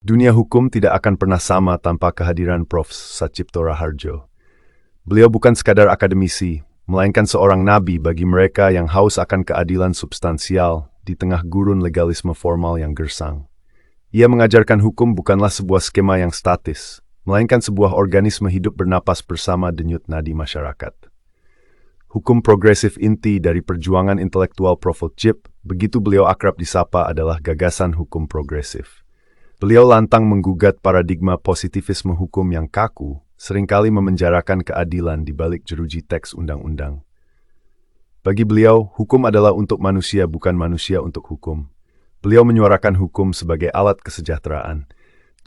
Dunia hukum tidak akan pernah sama tanpa kehadiran Prof. Satjipto Raharjo. Beliau bukan sekadar akademisi, melainkan seorang nabi bagi mereka yang haus akan keadilan substansial di tengah gurun legalisme formal yang gersang. Ia mengajarkan hukum bukanlah sebuah skema yang statis, melainkan sebuah organisme hidup bernapas bersama denyut nadi masyarakat. Hukum progresif inti dari perjuangan intelektual Prof. Jip, begitu beliau akrab disapa, adalah gagasan hukum progresif. Beliau lantang menggugat paradigma positivisme hukum yang kaku, seringkali memenjarakan keadilan di balik jeruji teks undang-undang. Bagi beliau, hukum adalah untuk manusia, bukan manusia untuk hukum. Beliau menyuarakan hukum sebagai alat kesejahteraan.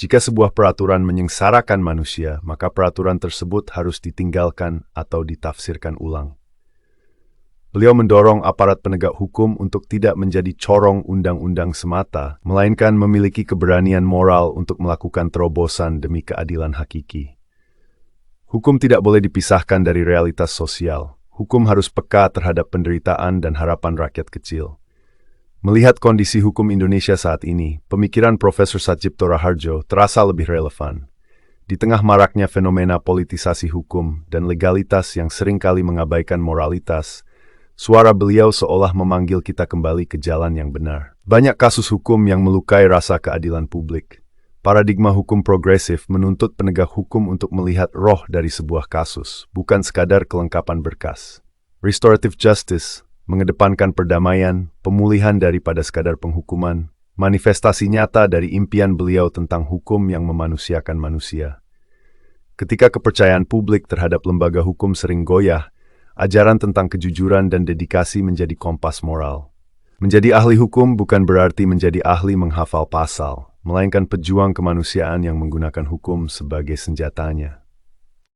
Jika sebuah peraturan menyengsarakan manusia, maka peraturan tersebut harus ditinggalkan atau ditafsirkan ulang. Beliau mendorong aparat penegak hukum untuk tidak menjadi corong undang-undang semata, melainkan memiliki keberanian moral untuk melakukan terobosan demi keadilan hakiki. Hukum tidak boleh dipisahkan dari realitas sosial. Hukum harus peka terhadap penderitaan dan harapan rakyat kecil. Melihat kondisi hukum Indonesia saat ini, pemikiran Profesor Satjipto Raharjo terasa lebih relevan. Di tengah maraknya fenomena politisasi hukum dan legalitas yang seringkali mengabaikan moralitas, suara beliau seolah memanggil kita kembali ke jalan yang benar. Banyak kasus hukum yang melukai rasa keadilan publik. Paradigma hukum progresif menuntut penegak hukum untuk melihat roh dari sebuah kasus, bukan sekadar kelengkapan berkas. Restorative justice mengedepankan perdamaian, pemulihan daripada sekadar penghukuman, manifestasi nyata dari impian beliau tentang hukum yang memanusiakan manusia. Ketika kepercayaan publik terhadap lembaga hukum sering goyah, ajaran tentang kejujuran dan dedikasi menjadi kompas moral. Menjadi ahli hukum bukan berarti menjadi ahli menghafal pasal, melainkan pejuang kemanusiaan yang menggunakan hukum sebagai senjatanya.